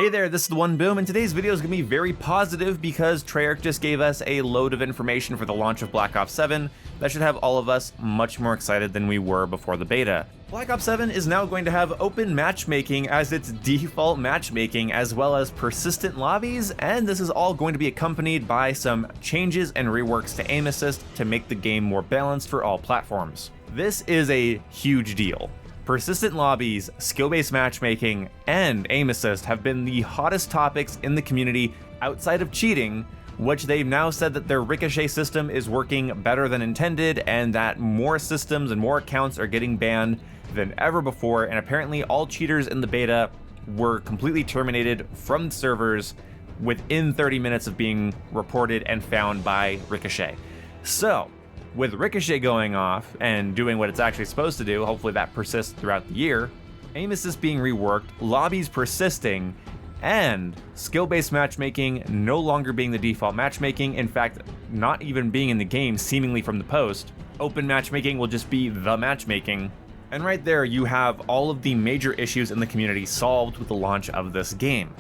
Hey there, this is the One Boom, and today's video is going to be very positive because Treyarch just gave us a load of information for the launch of Black Ops 7 that should have all of us much more excited than we were before the beta. Black Ops 7 is now going to have open matchmaking as its default matchmaking, as well as persistent lobbies, and this is all going to be accompanied by some changes and reworks to aim assist to make the game more balanced for all platforms. This is a huge deal. Persistent lobbies, skill-based matchmaking, and aim assist have been the hottest topics in the community outside of cheating, which they've now said that their Ricochet system is working better than intended and that more systems and more accounts are getting banned than ever before, and apparently all cheaters in the beta were completely terminated from the servers within 30 minutes of being reported and found by Ricochet. So, with Ricochet going off and doing what it's actually supposed to do, hopefully that persists throughout the year, aim assist being reworked, lobbies persisting, and skill-based matchmaking no longer being the default matchmaking, in fact, not even being in the game seemingly from the post, open matchmaking will just be the matchmaking. And right there you have all of the major issues in the community solved with the launch of this game.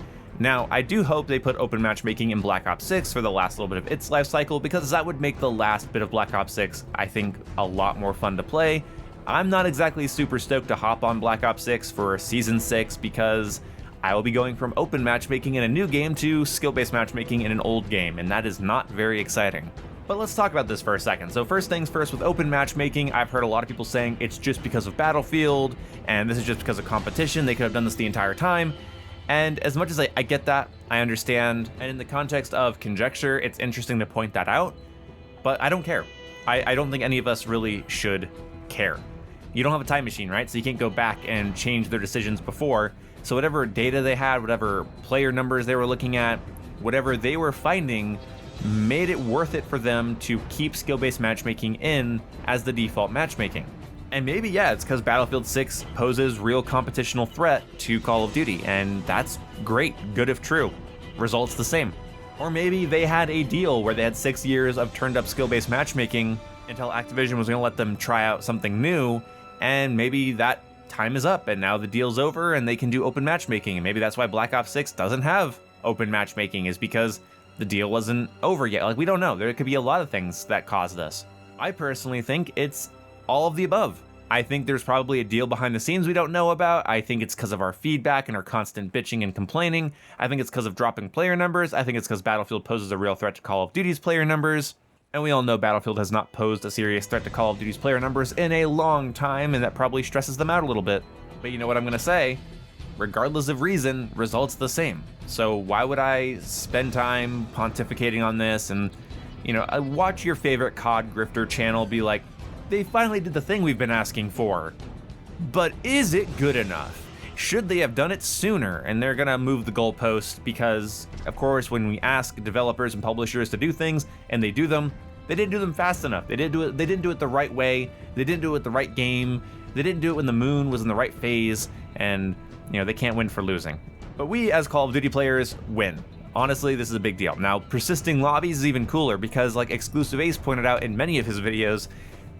Now, I do hope they put open matchmaking in Black Ops 6 for the last little bit of its life cycle, because that would make the last bit of Black Ops 6, I think, a lot more fun to play. I'm not exactly super stoked to hop on Black Ops 6 for Season 6 because I will be going from open matchmaking in a new game to skill-based matchmaking in an old game, and that is not very exciting. But let's talk about this for a second. So first things first, with open matchmaking, I've heard a lot of people saying it's just because of Battlefield, and this is just because of competition, they could have done this the entire time. And as much as I get that, I understand, and in the context of conjecture, it's interesting to point that out, but I don't care. I don't think any of us really should care. You don't have a time machine, right? So you can't go back and change their decisions before. So whatever data they had, whatever player numbers they were looking at, whatever they were finding, made it worth it for them to keep skill-based matchmaking in as the default matchmaking. And maybe, yeah, it's because Battlefield 6 poses real competitional threat to Call of Duty, and that's great, good if true. Results the same. Or maybe they had a deal where they had 6 years of turned up skill-based matchmaking until Activision was going to let them try out something new, and maybe that time is up and now the deal's over and they can do open matchmaking, and maybe that's why Black Ops 6 doesn't have open matchmaking, is because the deal wasn't over yet. Like, we don't know. There could be a lot of things that cause this. I personally think it's all of the above. I think there's probably a deal behind the scenes we don't know about. I think it's because of our feedback and our constant bitching and complaining. I think it's because of dropping player numbers. I think it's because Battlefield poses a real threat to Call of Duty's player numbers. And we all know Battlefield has not posed a serious threat to Call of Duty's player numbers in a long time, and that probably stresses them out a little bit. But you know what I'm going to say? Regardless of reason, results the same. So why would I spend time pontificating on this and, watch your favorite COD grifter channel be like, they finally did the thing we've been asking for. But is it good enough? Should they have done it sooner? And they're gonna move the goalpost because, of course, when we ask developers and publishers to do things and they do them, they didn't do them fast enough. They didn't do it the right way. They didn't do it with the right game. They didn't do it when the moon was in the right phase, and they can't win for losing. But we, as Call of Duty players, win. Honestly, this is a big deal. Now, persisting lobbies is even cooler because, like Exclusive Ace pointed out in many of his videos,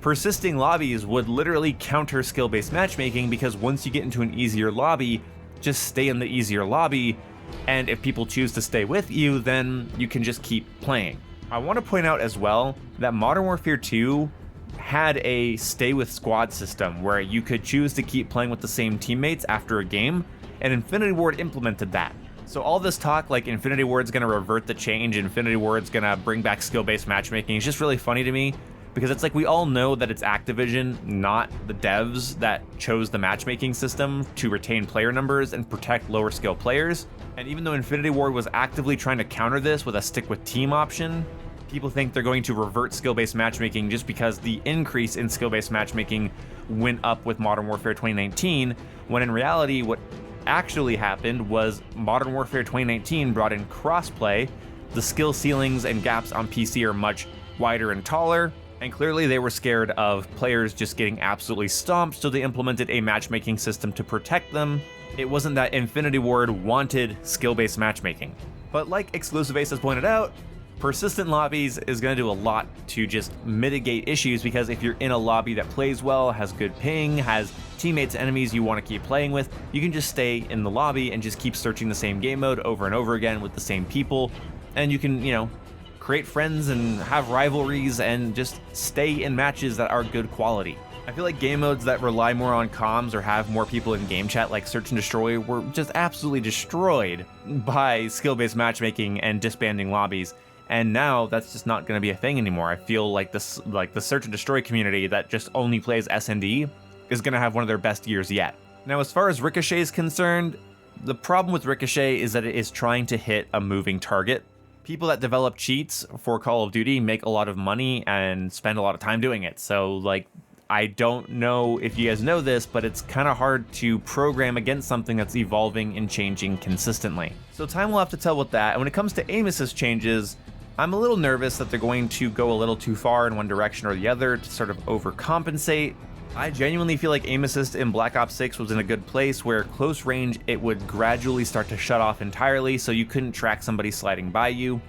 persisting lobbies would literally counter skill-based matchmaking, because once you get into an easier lobby, just stay in the easier lobby, and if people choose to stay with you, then you can just keep playing. I want to point out as well that Modern Warfare 2 had a stay with squad system where you could choose to keep playing with the same teammates after a game, and Infinity Ward implemented that. So all this talk like Infinity Ward's gonna revert the change, Infinity Ward's gonna bring back skill-based matchmaking, is just really funny to me, because it's like we all know that it's Activision, not the devs, that chose the matchmaking system to retain player numbers and protect lower skill players. And even though Infinity Ward was actively trying to counter this with a stick with team option, people think they're going to revert skill-based matchmaking just because the increase in skill-based matchmaking went up with Modern Warfare 2019, when in reality what actually happened was Modern Warfare 2019 brought in crossplay. The skill ceilings and gaps on PC are much wider and taller, and clearly they were scared of players just getting absolutely stomped, so they implemented a matchmaking system to protect them. It wasn't that Infinity Ward wanted skill-based matchmaking. But like Exclusive Ace has pointed out, Persistent lobbies is going to do a lot to just mitigate issues, because if you're in a lobby that plays well, has good ping, has teammates, enemies you want to keep playing with, you can just stay in the lobby and just keep searching the same game mode over and over again with the same people, and you can, create friends and have rivalries and just stay in matches that are good quality. I feel like game modes that rely more on comms or have more people in game chat, like Search and Destroy, were just absolutely destroyed by skill-based matchmaking and disbanding lobbies. And now that's just not going to be a thing anymore. I feel like the Search and Destroy community that just only plays S&D is going to have one of their best years yet. Now, as far as Ricochet is concerned, the problem with Ricochet is that it is trying to hit a moving target. People that develop cheats for Call of Duty make a lot of money and spend a lot of time doing it. So, I don't know if you guys know this, but it's kind of hard to program against something that's evolving and changing consistently. So time will have to tell with that. And when it comes to aim assist changes, I'm a little nervous that they're going to go a little too far in one direction or the other to sort of overcompensate. I genuinely feel like aim assist in Black Ops 6 was in a good place, where close range, it would gradually start to shut off entirely, so you couldn't track somebody sliding by you.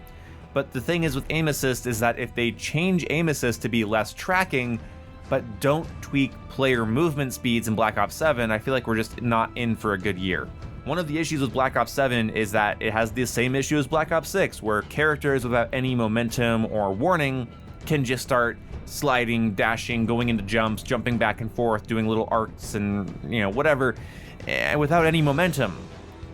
But the thing is with aim assist is that if they change aim assist to be less tracking, but don't tweak player movement speeds in Black Ops 7, I feel like we're just not in for a good year. One of the issues with Black Ops 7 is that it has the same issue as Black Ops 6, where characters without any momentum or warning can just start sliding, dashing, going into jumps, jumping back and forth, doing little arcs and, whatever, without any momentum.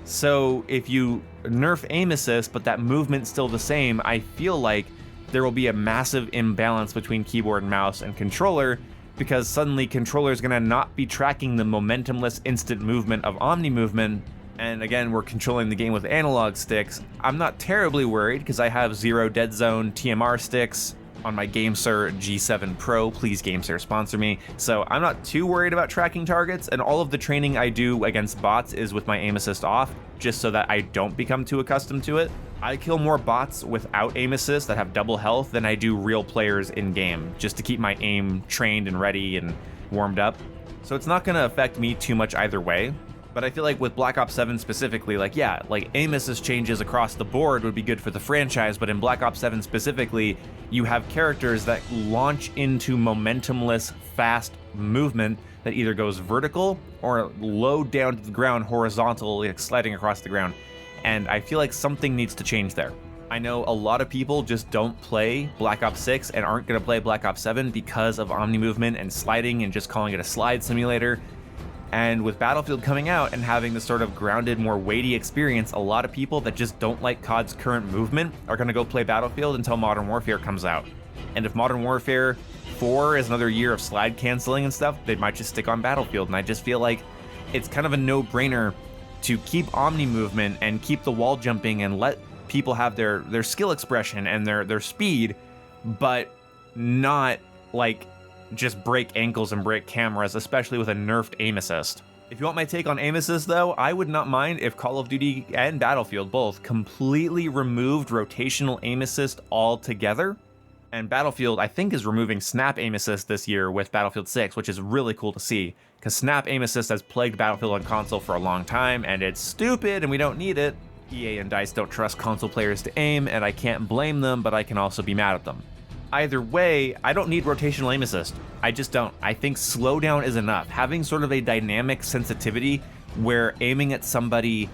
So if you nerf aim assist, but that movement's still the same, I feel like there will be a massive imbalance between keyboard and mouse and controller, because suddenly controller is going to not be tracking the momentumless instant movement of Omni movement. And again, we're controlling the game with analog sticks. I'm not terribly worried because I have 0 dead zone TMR sticks on my GameSir G7 Pro. Please, GameSir, sponsor me. So I'm not too worried about tracking targets, and all of the training I do against bots is with my aim assist off, just so that I don't become too accustomed to it. I kill more bots without aim assist that have double health than I do real players in game, just to keep my aim trained and ready and warmed up. So it's not going to affect me too much either way. But I feel like with Black Ops 7 specifically, aim assist changes across the board would be good for the franchise, but in Black Ops 7 specifically, you have characters that launch into momentumless, fast movement that either goes vertical or low down to the ground, horizontal, sliding across the ground. And I feel like something needs to change there. I know a lot of people just don't play Black Ops 6 and aren't going to play Black Ops 7 because of Omni movement and sliding and just calling it a slide simulator. And with Battlefield coming out and having this sort of grounded, more weighty experience, a lot of people that just don't like COD's current movement are going to go play Battlefield until Modern Warfare comes out. And if Modern Warfare 4 is another year of slide canceling and stuff, they might just stick on Battlefield. And I just feel like it's kind of a no-brainer to keep Omni movement and keep the wall jumping and let people have their skill expression and their speed, but not just break ankles and break cameras, especially with a nerfed aim assist. If you want my take on aim assist though, I would not mind if Call of Duty and Battlefield both completely removed rotational aim assist altogether. And Battlefield, I think, is removing snap aim assist this year with Battlefield 6, which is really cool to see, because snap aim assist has plagued Battlefield on console for a long time, and it's stupid and we don't need it. EA and DICE don't trust console players to aim, and I can't blame them, but I can also be mad at them. Either way, I don't need rotational aim assist. I just don't. I think slowdown is enough. Having sort of a dynamic sensitivity where aiming at somebody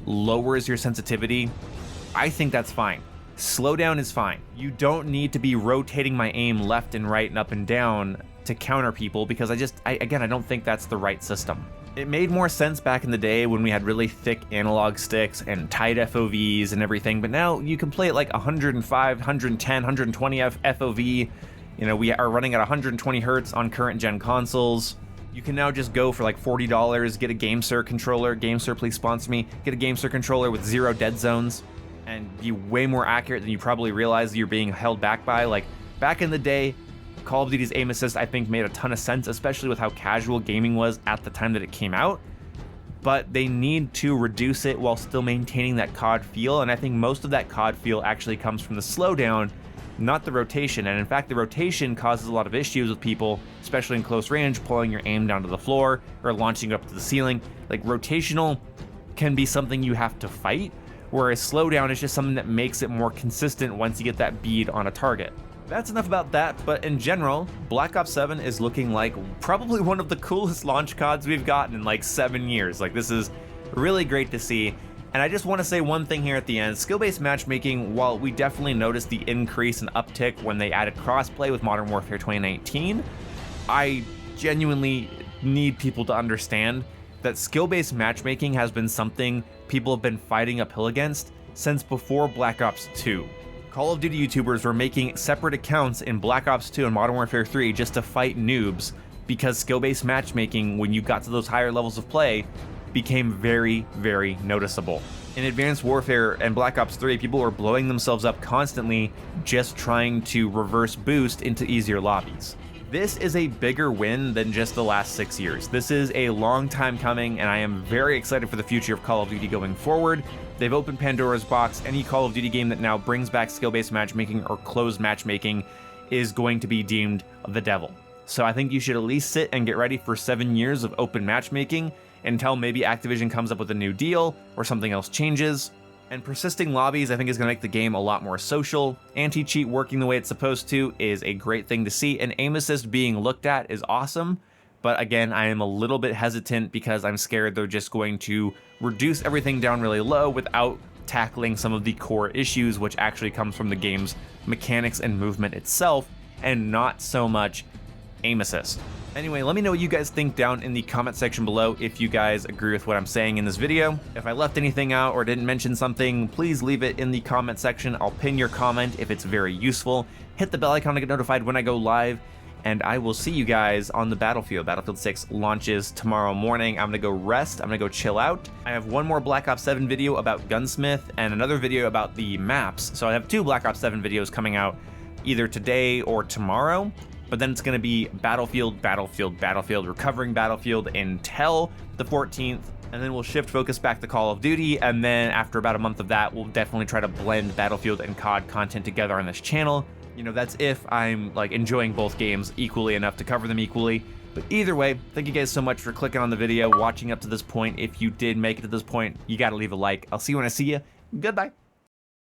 lowers your sensitivity, I think that's fine. Slowdown is fine. You don't need to be rotating my aim left and right and up and down to counter people, because I don't think that's the right system. It made more sense back in the day when we had really thick analog sticks and tight FOVs and everything, but now you can play at 105, 110, 120 FOV. We are running at 120 hertz on current gen consoles. You can now just go for $40, get a GameSir controller. GameSir, please sponsor me. Get a GameSir controller with 0 dead zones and be way more accurate than you probably realize you're being held back by. Back in the day, Call of Duty's aim assist, I think, made a ton of sense, especially with how casual gaming was at the time that it came out. But they need to reduce it while still maintaining that COD feel, and I think most of that COD feel actually comes from the slowdown, not the rotation. And in fact, the rotation causes a lot of issues with people, especially in close range, pulling your aim down to the floor or launching up to the ceiling. Rotational can be something you have to fight, whereas slowdown is just something that makes it more consistent once you get that bead on a target. That's enough about that, but in general, Black Ops 7 is looking like probably one of the coolest launch CODs we've gotten in like 7 years. Like, this is really great to see. And I just want to say one thing here at the end. Skill-based matchmaking, while we definitely noticed the increase and uptick when they added crossplay with Modern Warfare 2019, I genuinely need people to understand that skill-based matchmaking has been something people have been fighting uphill against since before Black Ops 2. Call of Duty YouTubers were making separate accounts in Black Ops 2 and Modern Warfare 3 just to fight noobs because skill-based matchmaking, when you got to those higher levels of play, became very, very noticeable. In Advanced Warfare and Black Ops 3, people were blowing themselves up constantly just trying to reverse boost into easier lobbies. This is a bigger win than just the last 6 years. This is a long time coming, and I am very excited for the future of Call of Duty going forward. They've opened Pandora's box. Any Call of Duty game that now brings back skill-based matchmaking or closed matchmaking is going to be deemed the devil. So I think you should at least sit and get ready for 7 years of open matchmaking until maybe Activision comes up with a new deal or something else changes. And persisting lobbies, I think, is going to make the game a lot more social. Anti-cheat working the way it's supposed to is a great thing to see, and aim assist being looked at is awesome. But again, I am a little bit hesitant because I'm scared they're just going to reduce everything down really low without tackling some of the core issues, which actually comes from the game's mechanics and movement itself, and not so much aim assist. Anyway, let me know what you guys think down in the comment section below if you guys agree with what I'm saying in this video. If I left anything out or didn't mention something, please leave it in the comment section. I'll pin your comment if it's very useful. Hit the bell icon to get notified when I go live, and I will see you guys on the battlefield. Battlefield 6 launches tomorrow morning. I'm gonna go rest, I'm gonna go chill out. I have one more Black Ops 7 video about Gunsmith and another video about the maps. So I have 2 Black Ops 7 videos coming out either today or tomorrow. But then it's going to be Battlefield, Battlefield, Battlefield, recovering Battlefield until the 14th, and then we'll shift focus back to Call of Duty, and then after about a month of that, we'll definitely try to blend Battlefield and COD content together on this channel. You know, that's if I'm like enjoying both games equally enough to cover them equally. But either way, thank you guys so much for clicking on the video, watching up to this point. If you did make it to this point, you got to leave a like. I'll see you when I see you. Goodbye.